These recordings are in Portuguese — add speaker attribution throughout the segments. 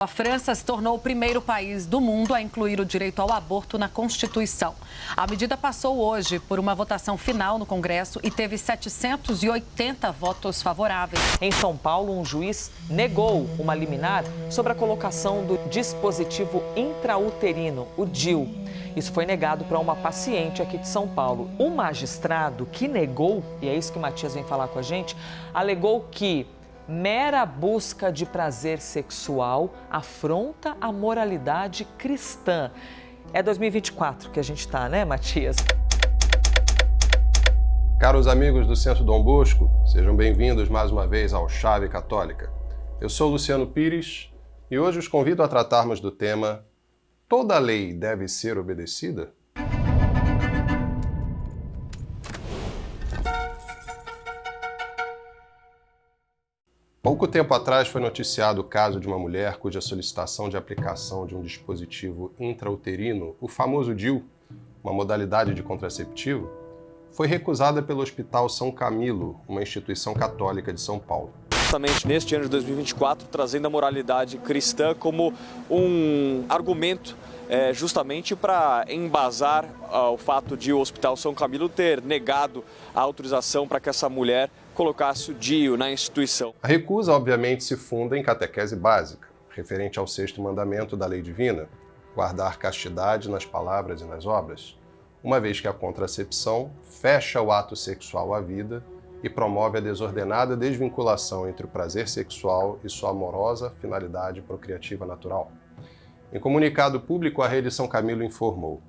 Speaker 1: A França se tornou o primeiro país do mundo a incluir o direito ao aborto na Constituição. A medida passou hoje por uma votação final no Congresso e teve 780 votos favoráveis.
Speaker 2: Em São Paulo, um juiz negou uma liminar sobre a colocação do dispositivo intrauterino, o DIU. Isso foi negado para uma paciente aqui de São Paulo. O magistrado que negou, e é isso que o Matias vem falar com a gente, alegou que mera busca de prazer sexual afronta a moralidade cristã. É 2024 que a gente está, né, Matias?
Speaker 3: Caros amigos do Centro Dom Bosco, sejam bem-vindos mais uma vez ao Chave Católica. Eu sou Luciano Pires e hoje os convido a tratarmos do tema: toda lei deve ser obedecida? Pouco tempo atrás foi noticiado o caso de uma mulher cuja solicitação de aplicação de um dispositivo intrauterino, o famoso DIU, uma modalidade de contraceptivo, foi recusada pelo Hospital São Camilo, uma instituição católica de São Paulo.
Speaker 4: Justamente neste ano de 2024, trazendo a moralidade cristã como um argumento justamente para embasar o fato de o Hospital São Camilo ter negado a autorização para que essa mulher colocasse o DIU na instituição.
Speaker 3: A recusa, obviamente, se funda em catequese básica, referente ao 6º mandamento da lei divina, guardar castidade nas palavras e nas obras, uma vez que a contracepção fecha o ato sexual à vida e promove a desordenada desvinculação entre o prazer sexual e sua amorosa finalidade procriativa natural. Em comunicado público, a Rede São Camilo informou: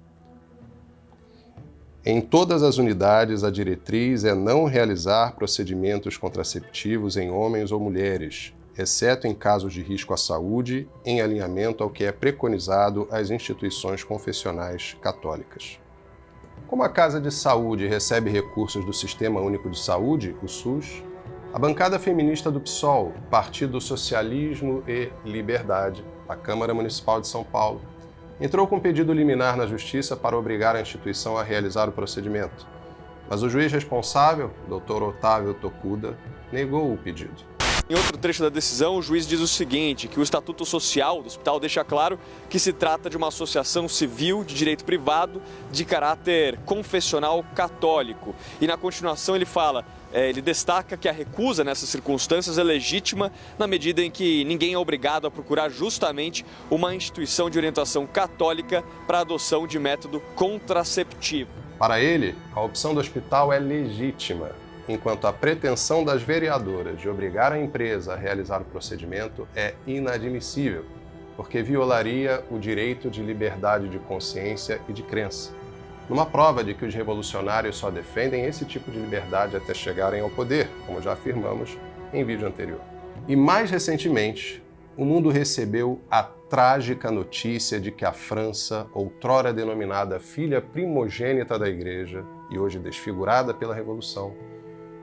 Speaker 3: em todas as unidades, a diretriz é não realizar procedimentos contraceptivos em homens ou mulheres, exceto em casos de risco à saúde, em alinhamento ao que é preconizado às instituições confessionais católicas. Como a Casa de Saúde recebe recursos do Sistema Único de Saúde, o SUS, a bancada feminista do PSOL, Partido Socialismo e Liberdade, da Câmara Municipal de São Paulo, entrou com pedido liminar na Justiça para obrigar a instituição a realizar o procedimento. Mas o juiz responsável, Dr. Otávio Tokuda, negou o pedido.
Speaker 4: Em outro trecho da decisão, o juiz diz o seguinte, que o Estatuto Social do hospital deixa claro que se trata de uma associação civil de direito privado de caráter confessional católico. E na continuação ele destaca que a recusa nessas circunstâncias é legítima na medida em que ninguém é obrigado a procurar justamente uma instituição de orientação católica para a adoção de método contraceptivo.
Speaker 3: Para ele, a opção do hospital é legítima, enquanto a pretensão das vereadoras de obrigar a empresa a realizar o procedimento é inadmissível, porque violaria o direito de liberdade de consciência e de crença, numa prova de que os revolucionários só defendem esse tipo de liberdade até chegarem ao poder, como já afirmamos em vídeo anterior. E mais recentemente, o mundo recebeu a trágica notícia de que a França, outrora denominada filha primogênita da Igreja e hoje desfigurada pela Revolução,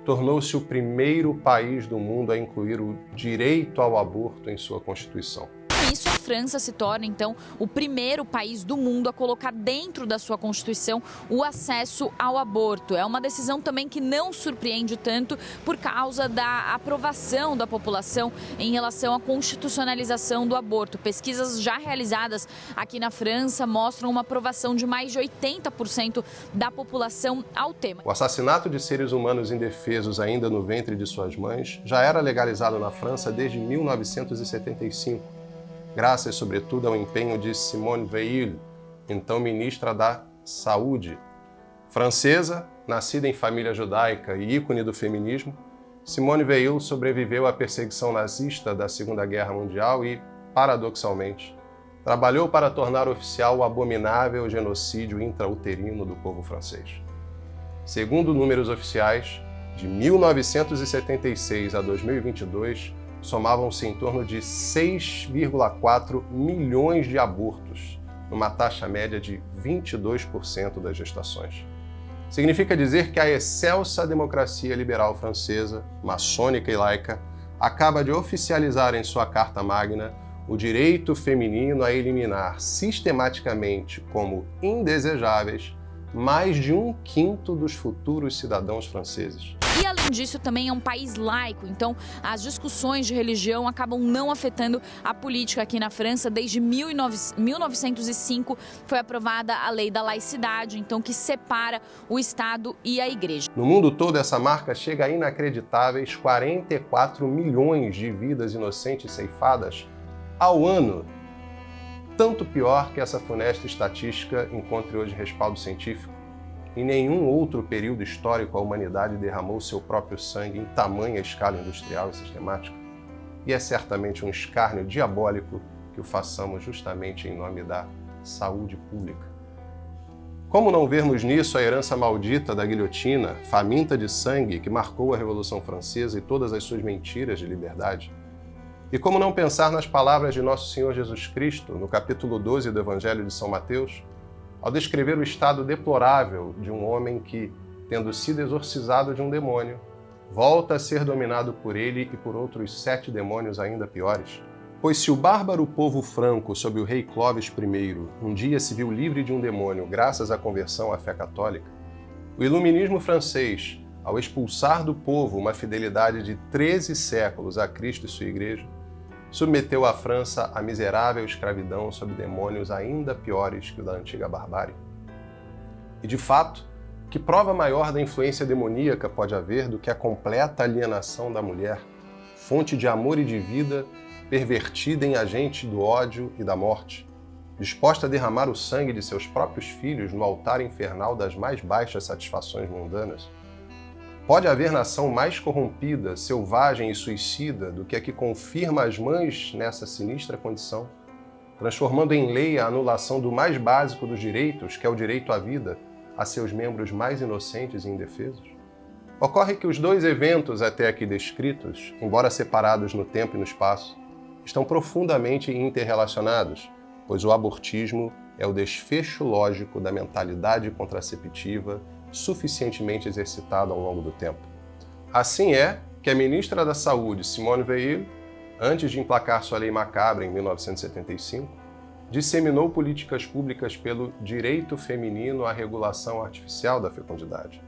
Speaker 3: tornou-se o primeiro país do mundo a incluir o direito ao aborto em sua Constituição.
Speaker 5: Com isso, a França se torna, então, o primeiro país do mundo a colocar dentro da sua Constituição o acesso ao aborto. É uma decisão também que não surpreende tanto por causa da aprovação da população em relação à constitucionalização do aborto. Pesquisas já realizadas aqui na França mostram uma aprovação de mais de 80% da população ao tema.
Speaker 3: O assassinato de seres humanos indefesos ainda no ventre de suas mães já era legalizado na França desde 1975. Graças, sobretudo, ao empenho de Simone Veil, então ministra da Saúde. Francesa, nascida em família judaica e ícone do feminismo, Simone Veil sobreviveu à perseguição nazista da Segunda Guerra Mundial e, paradoxalmente, trabalhou para tornar oficial o abominável genocídio intrauterino do povo francês. Segundo números oficiais, de 1976 a 2022, somavam-se em torno de 6,4 milhões de abortos, numa taxa média de 22% das gestações. Significa dizer que a excelsa democracia liberal francesa, maçônica e laica, acaba de oficializar em sua Carta Magna o direito feminino a eliminar sistematicamente como indesejáveis mais de 1/5 dos futuros cidadãos franceses.
Speaker 5: E, além disso, também é um país laico, então as discussões de religião acabam não afetando a política aqui na França. Desde 1905 foi aprovada a lei da laicidade, então que separa o Estado e a Igreja.
Speaker 3: No mundo todo, essa marca chega a inacreditáveis 44 milhões de vidas inocentes ceifadas ao ano. Tanto pior que essa funesta estatística encontre hoje respaldo científico. Em nenhum outro período histórico a humanidade derramou seu próprio sangue em tamanha escala industrial e sistemática. E é certamente um escárnio diabólico que o façamos justamente em nome da saúde pública. Como não vermos nisso a herança maldita da guilhotina, faminta de sangue, que marcou a Revolução Francesa e todas as suas mentiras de liberdade? E como não pensar nas palavras de Nosso Senhor Jesus Cristo, no capítulo 12 do Evangelho de São Mateus, ao descrever o estado deplorável de um homem que, tendo sido exorcizado de um demônio, volta a ser dominado por ele e por outros 7 demônios ainda piores? Pois se o bárbaro povo franco, sob o rei Clovis I, um dia se viu livre de um demônio graças à conversão à fé católica, o iluminismo francês, ao expulsar do povo uma fidelidade de 13 séculos a Cristo e sua Igreja, submeteu a França à miserável escravidão sob demônios ainda piores que o da antiga barbárie. E, de fato, que prova maior da influência demoníaca pode haver do que a completa alienação da mulher, fonte de amor e de vida, pervertida em agente do ódio e da morte, disposta a derramar o sangue de seus próprios filhos no altar infernal das mais baixas satisfações mundanas? Pode haver nação mais corrompida, selvagem e suicida do que a que confirma as mães nessa sinistra condição, transformando em lei a anulação do mais básico dos direitos, que é o direito à vida, a seus membros mais inocentes e indefesos? Ocorre que os 2 eventos até aqui descritos, embora separados no tempo e no espaço, estão profundamente interrelacionados, pois o abortismo é o desfecho lógico da mentalidade contraceptiva suficientemente exercitada ao longo do tempo. Assim é que a ministra da Saúde, Simone Veil, antes de emplacar sua lei macabra em 1975, disseminou políticas públicas pelo direito feminino à regulação artificial da fecundidade.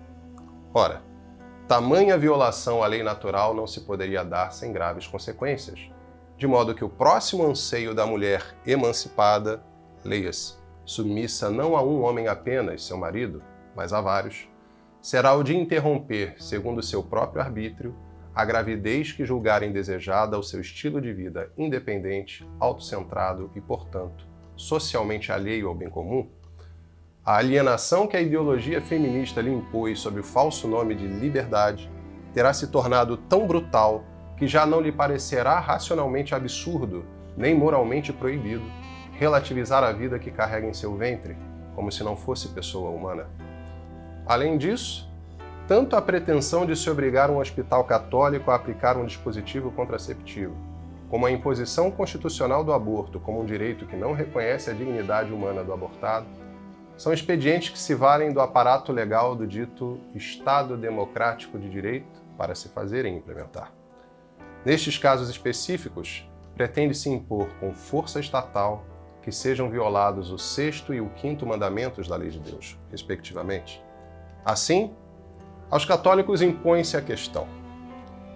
Speaker 3: Ora, tamanha violação à lei natural não se poderia dar sem graves consequências, de modo que o próximo anseio da mulher emancipada, leia-se, submissa não a um homem apenas, seu marido, mas a vários, será o de interromper, segundo seu próprio arbítrio, a gravidez que julgarem desejada ao seu estilo de vida independente, autocentrado e, portanto, socialmente alheio ao bem comum. A alienação que a ideologia feminista lhe impôs sob o falso nome de liberdade terá se tornado tão brutal que já não lhe parecerá racionalmente absurdo, nem moralmente proibido, relativizar a vida que carrega em seu ventre, como se não fosse pessoa humana. Além disso, tanto a pretensão de se obrigar um hospital católico a aplicar um dispositivo contraceptivo, como a imposição constitucional do aborto como um direito que não reconhece a dignidade humana do abortado, são expedientes que se valem do aparato legal do dito Estado Democrático de Direito para se fazer e implementar. Nestes casos específicos, pretende-se impor com força estatal que sejam violados o 6º e o 5º mandamentos da Lei de Deus, respectivamente. Assim, aos católicos impõe-se a questão: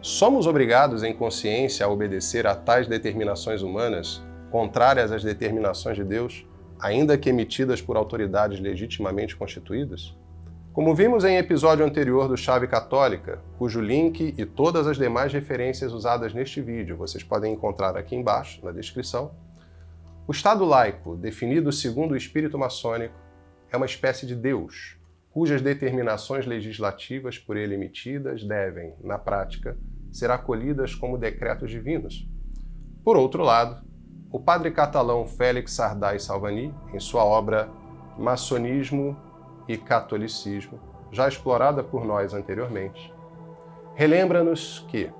Speaker 3: somos obrigados em consciência a obedecer a tais determinações humanas, contrárias às determinações de Deus, ainda que emitidas por autoridades legitimamente constituídas? Como vimos em episódio anterior do Chave Católica, cujo link e todas as demais referências usadas neste vídeo vocês podem encontrar aqui embaixo, na descrição, o Estado laico, definido segundo o espírito maçônico, é uma espécie de Deus, cujas determinações legislativas por ele emitidas devem, na prática, ser acolhidas como decretos divinos. Por outro lado, o padre catalão Félix Sardá e Salvani, em sua obra Maçonismo e Catolicismo, já explorada por nós anteriormente, relembra-nos que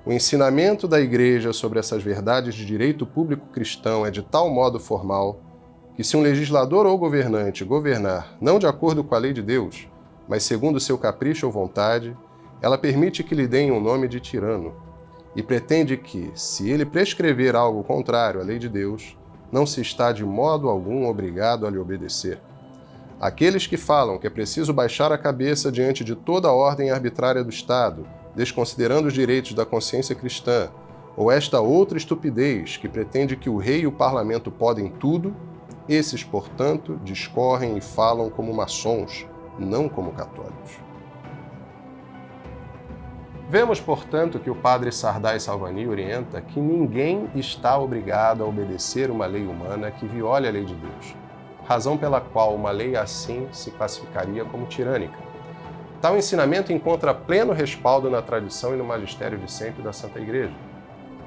Speaker 3: o ensinamento da Igreja sobre essas verdades de direito público cristão é de tal modo formal que se um legislador ou governante governar não de acordo com a lei de Deus, mas segundo seu capricho ou vontade, ela permite que lhe deem um nome de tirano e pretende que, se ele prescrever algo contrário à lei de Deus, não se está de modo algum obrigado a lhe obedecer. Aqueles que falam que é preciso baixar a cabeça diante de toda a ordem arbitrária do Estado, desconsiderando os direitos da consciência cristã, ou esta outra estupidez que pretende que o rei e o parlamento podem tudo, esses, portanto, discorrem e falam como maçons, não como católicos. Vemos, portanto, que o padre Sardai Salvani orienta que ninguém está obrigado a obedecer uma lei humana que viole a lei de Deus, razão pela qual uma lei assim se classificaria como tirânica. Tal ensinamento encontra pleno respaldo na tradição e no magistério de sempre da Santa Igreja.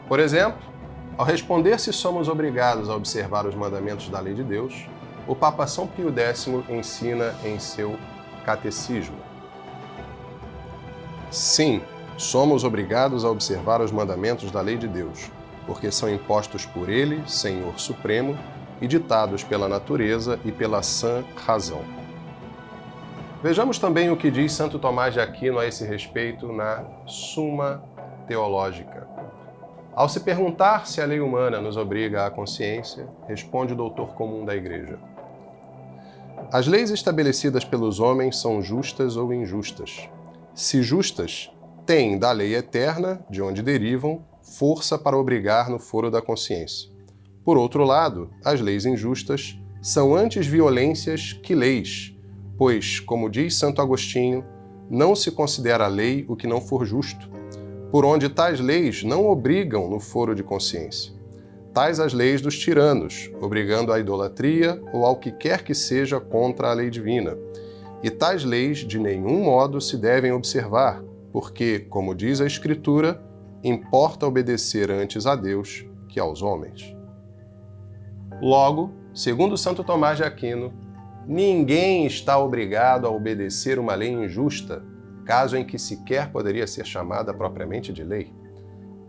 Speaker 3: Por exemplo, ao responder se somos obrigados a observar os mandamentos da lei de Deus, o Papa São Pio X ensina em seu catecismo: sim, somos obrigados a observar os mandamentos da lei de Deus, porque são impostos por Ele, Senhor Supremo, e ditados pela natureza e pela sã razão. Vejamos também o que diz Santo Tomás de Aquino a esse respeito na Summa Theologica. Ao se perguntar se a lei humana nos obriga à consciência, responde o doutor comum da Igreja: as leis estabelecidas pelos homens são justas ou injustas. Se justas, têm da lei eterna, de onde derivam, força para obrigar no foro da consciência. Por outro lado, as leis injustas são antes violências que leis, pois, como diz Santo Agostinho, não se considera lei o que não for justo, por onde tais leis não obrigam no foro de consciência. Tais as leis dos tiranos, obrigando à idolatria ou ao que quer que seja contra a lei divina. E tais leis de nenhum modo se devem observar, porque, como diz a Escritura, importa obedecer antes a Deus que aos homens. Logo, segundo Santo Tomás de Aquino, ninguém está obrigado a obedecer uma lei injusta, caso em que sequer poderia ser chamada propriamente de lei.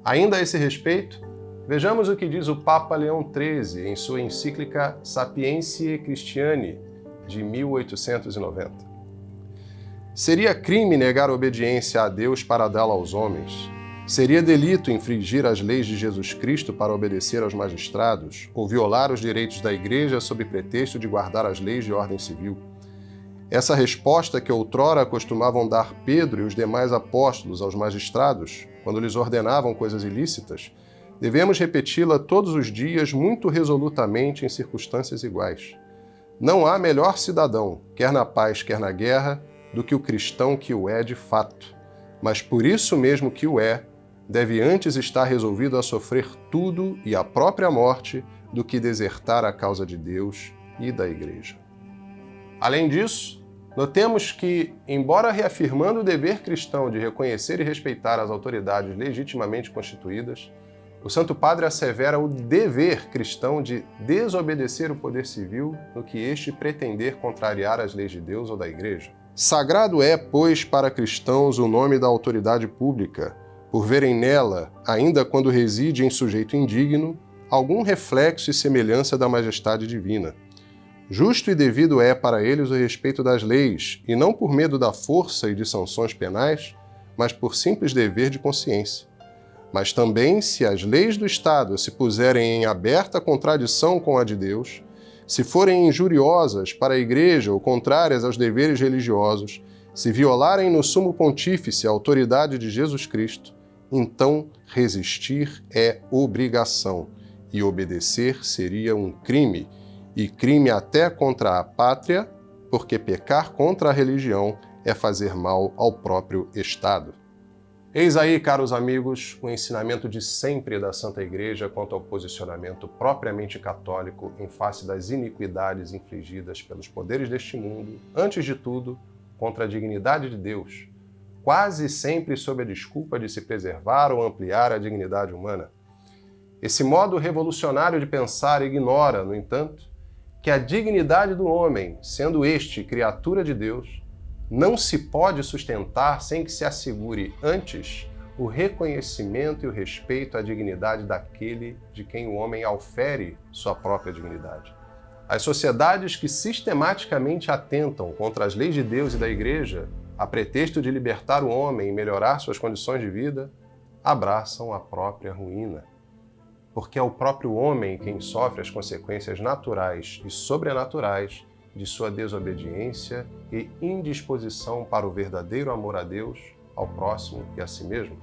Speaker 3: Ainda a esse respeito, vejamos o que diz o Papa Leão XIII em sua encíclica Sapientiae Christianae, de 1890. Seria crime negar obediência a Deus para dá-la aos homens. Seria delito infringir as leis de Jesus Cristo para obedecer aos magistrados, ou violar os direitos da Igreja sob pretexto de guardar as leis de ordem civil. Essa resposta que outrora costumavam dar Pedro e os demais apóstolos aos magistrados, quando lhes ordenavam coisas ilícitas, devemos repeti-la todos os dias muito resolutamente em circunstâncias iguais. Não há melhor cidadão, quer na paz, quer na guerra, do que o cristão que o é de fato. Mas por isso mesmo que o é, deve antes estar resolvido a sofrer tudo e a própria morte do que desertar a causa de Deus e da Igreja. Além disso, notemos que, embora reafirmando o dever cristão de reconhecer e respeitar as autoridades legitimamente constituídas, o Santo Padre assevera o dever cristão de desobedecer o poder civil no que este pretender contrariar as leis de Deus ou da Igreja. Sagrado é, pois, para cristãos o nome da autoridade pública, por verem nela, ainda quando reside em sujeito indigno, algum reflexo e semelhança da majestade divina. Justo e devido é para eles o respeito das leis, e não por medo da força e de sanções penais, mas por simples dever de consciência. Mas também, se as leis do Estado se puserem em aberta contradição com a de Deus, se forem injuriosas para a Igreja ou contrárias aos deveres religiosos, se violarem no Sumo Pontífice a autoridade de Jesus Cristo, então resistir é obrigação, e obedecer seria um crime, e crime até contra a pátria, porque pecar contra a religião é fazer mal ao próprio Estado. Eis aí, caros amigos, o ensinamento de sempre da Santa Igreja quanto ao posicionamento propriamente católico em face das iniquidades infligidas pelos poderes deste mundo, antes de tudo, contra a dignidade de Deus, quase sempre sob a desculpa de se preservar ou ampliar a dignidade humana. Esse modo revolucionário de pensar ignora, no entanto, que a dignidade do homem, sendo este criatura de Deus, não se pode sustentar sem que se assegure antes o reconhecimento e o respeito à dignidade daquele de quem o homem aufere sua própria dignidade. As sociedades que sistematicamente atentam contra as leis de Deus e da Igreja, a pretexto de libertar o homem e melhorar suas condições de vida, abraçam a própria ruína. Porque é o próprio homem quem sofre as consequências naturais e sobrenaturais de sua desobediência e indisposição para o verdadeiro amor a Deus, ao próximo e a si mesmo?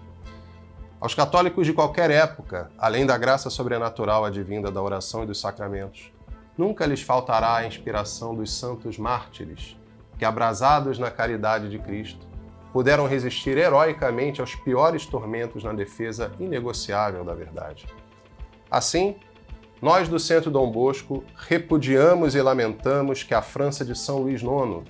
Speaker 3: Aos católicos de qualquer época, além da graça sobrenatural advinda da oração e dos sacramentos, nunca lhes faltará a inspiração dos santos mártires, que, abrasados na caridade de Cristo, puderam resistir heroicamente aos piores tormentos na defesa inegociável da verdade. Assim, nós do Centro Dom Bosco repudiamos e lamentamos que a França de São Luís IX,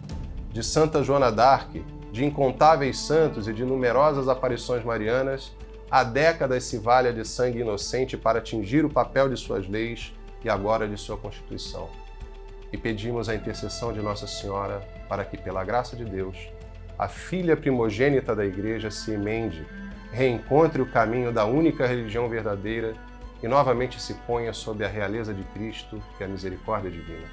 Speaker 3: de Santa Joana d'Arc, de incontáveis santos e de numerosas aparições marianas, há décadas se valha de sangue inocente para atingir o papel de suas leis e agora de sua Constituição. E pedimos a intercessão de Nossa Senhora para que, pela graça de Deus, a filha primogênita da Igreja se emende, reencontre o caminho da única religião verdadeira e novamente se ponha sob a realeza de Cristo e a misericórdia divina.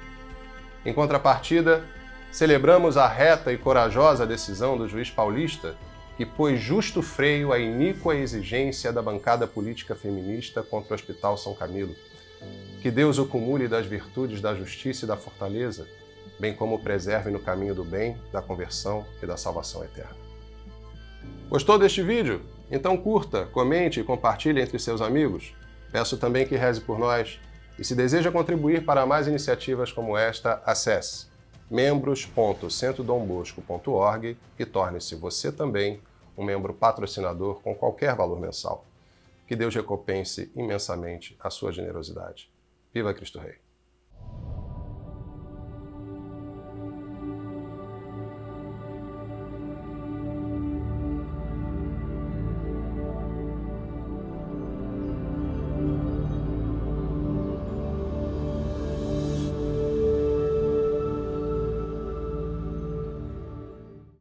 Speaker 3: Em contrapartida, celebramos a reta e corajosa decisão do juiz paulista que pôs justo freio à iníqua exigência da bancada política feminista contra o Hospital São Camilo. Que Deus o cumule das virtudes da justiça e da fortaleza, bem como o preserve no caminho do bem, da conversão e da salvação eterna. Gostou deste vídeo? Então curta, comente e compartilhe entre seus amigos. Peço também que reze por nós. E se deseja contribuir para mais iniciativas como esta, acesse membros.centrodombosco.org e torne-se você também um membro patrocinador com qualquer valor mensal. Que Deus recompense imensamente a sua generosidade. Viva Cristo Rei!